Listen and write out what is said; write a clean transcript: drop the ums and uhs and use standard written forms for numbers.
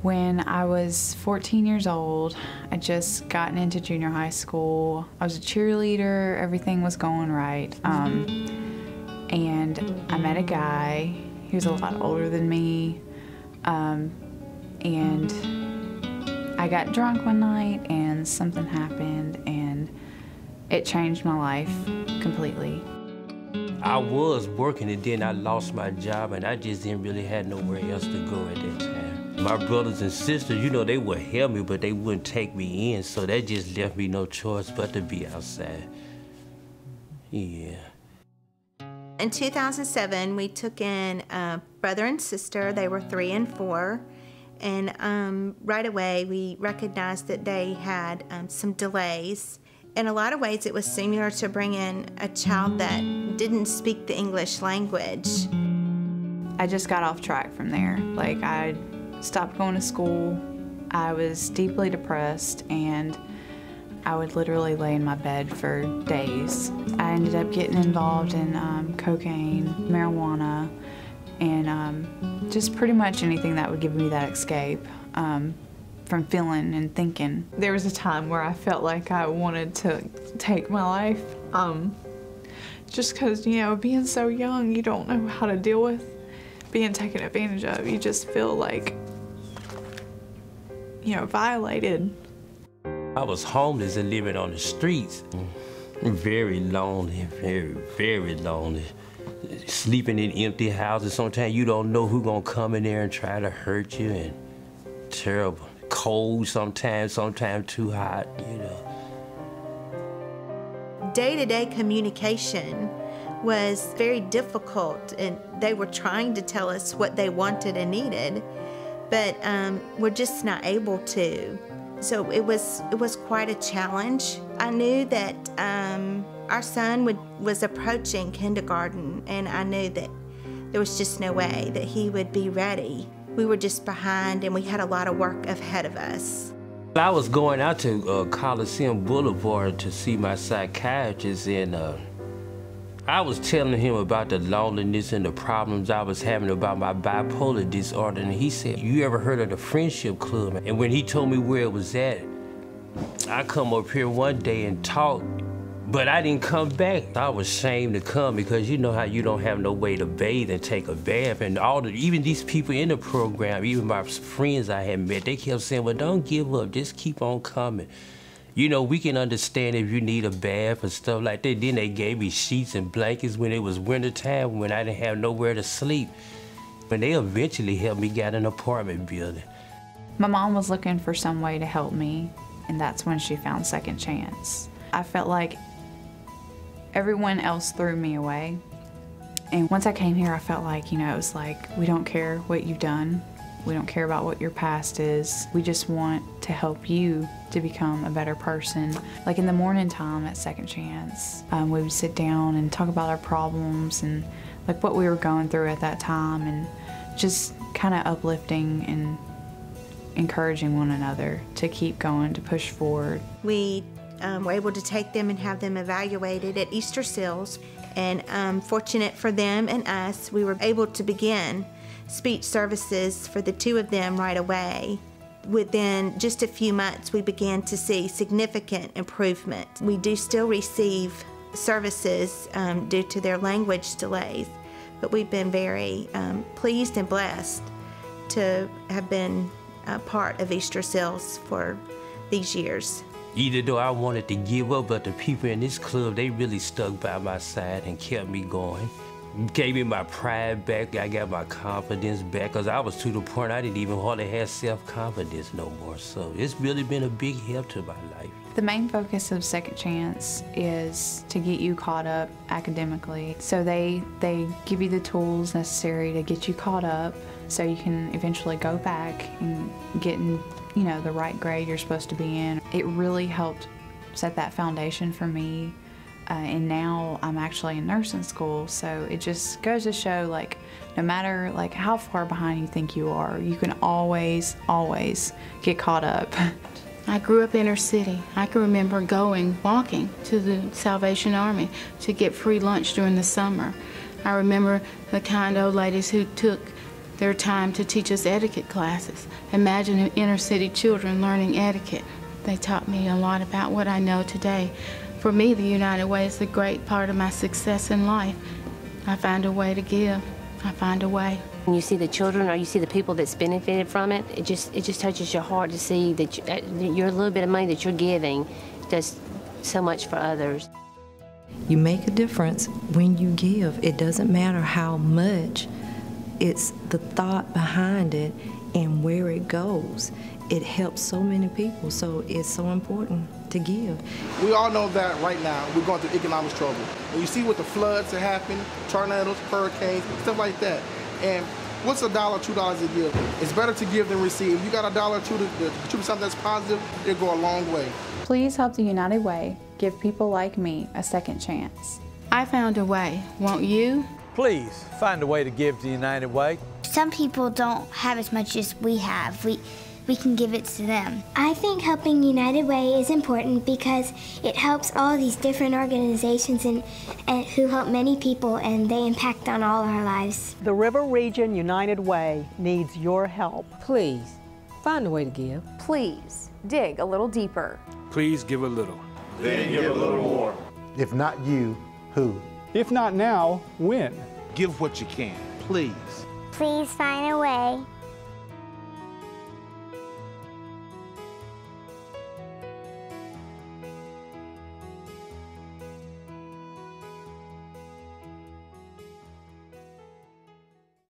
When I was 14 years old, I just gotten into junior high school. I was a cheerleader, everything was going right. And I met a guy, he was a lot older than me, and I got drunk one night and something happened and it changed my life completely. I was working and then I lost my job and I just didn't really have nowhere else to go at that time. My brothers and sisters, you know, they would help me, but they wouldn't take me in, so that just left me no choice but to be outside. Yeah. In 2007, we took in a brother and sister. They were 3 and 4. And right away, we recognized that they had some delays. In a lot of ways, it was similar to bring in a child that didn't speak the English language. I just got off track from there. Like, I stopped going to school. I was deeply depressed, and I would literally lay in my bed for days. I ended up getting involved in cocaine, marijuana, and just pretty much anything that would give me that escape from feeling and thinking. There was a time where I felt like I wanted to take my life, just because, you know, being so young, you don't know how to deal with being taken advantage of. You just feel like, you know, violated. I was homeless and living on the streets. Very lonely, very, very lonely. Sleeping in empty houses. Sometimes you don't know who's gonna come in there and try to hurt you, and terrible. Cold sometimes too hot, you know. Day-to-day communication was very difficult, and they were trying to tell us what they wanted and needed, but we're just not able to. So it was quite a challenge. I knew that our son was approaching kindergarten, and I knew that there was just no way that he would be ready. We were just behind, and we had a lot of work ahead of us. I was going out to Coliseum Boulevard to see my psychiatrist, and I was telling him about the loneliness and the problems I was having about my bipolar disorder, and he said, "You ever heard of the Friendship Club?" And when he told me where it was at, I come up here one day and talk, but I didn't come back. I was ashamed to come because you know how you don't have no way to bathe and take a bath, and even these people in the program, even my friends I had met, they kept saying, "Well, don't give up, just keep on coming. You know, we can understand if you need a bath and stuff like that." Then they gave me sheets and blankets when it was wintertime, when I didn't have nowhere to sleep. And they eventually helped me get an apartment building. My mom was looking for some way to help me, and that's when she found Second Chance. I felt like everyone else threw me away. And once I came here, I felt like, you know, it was like, we don't care what you've done. We don't care about what your past is. We just want to help you to become a better person. Like in the morning time at Second Chance, we would sit down and talk about our problems and like what we were going through at that time, and just kind of uplifting and encouraging one another to keep going, to push forward. We were able to take them and have them evaluated at Easter Seals, and fortunate for them and us, we were able to begin speech services for the 2 of them right away. Within just a few months, we began to see significant improvement. We do still receive services due to their language delays, but we've been very pleased and blessed to have been a part of Easter Seals for these years. Either though I wanted to give up, but the people in this club, they really stuck by my side and kept me going. Gave me my pride back, I got my confidence back, because I was to the point I didn't even hardly have self-confidence no more. So it's really been a big help to my life. The main focus of Second Chance is to get you caught up academically. So they give you the tools necessary to get you caught up so you can eventually go back and get in, you know, the right grade you're supposed to be in. It really helped set that foundation for me. And now I'm actually in nursing school, so it just goes to show, like, no matter like how far behind you think you are, you can always get caught up. I grew up inner city. I can remember walking to the Salvation Army to get free lunch during the summer. I remember the kind old ladies who took their time to teach us etiquette classes. Imagine inner city children learning etiquette. They taught me a lot about what I know today. For me, the United Way is a great part of my success in life. I find a way to give. I find a way. When you see the children or you see the people that's benefited from it, it just touches your heart to see that your little bit of money that you're giving does so much for others. You make a difference when you give. It doesn't matter how much. It's the thought behind it and where it goes. It helps so many people, so it's so important to give. We all know that right now we're going through economic trouble. When you see what the floods that happen, tornadoes, hurricanes, stuff like that, and what's $1, $2 a give? It's better to give than receive. If you got $1 or $2 to contribute something that's positive, it'll go a long way. Please help the United Way give people like me a second chance. I found a way. Won't you? Please find a way to give to the United Way. Some people don't have as much as we have. We can give it to them. I think helping United Way is important because it helps all these different organizations and who help many people, and they impact on all our lives. The River Region United Way needs your help. Please, find a way to give. Please, dig a little deeper. Please give a little. Then give a little more. If not you, who? If not now, when? Give what you can, please. Please find a way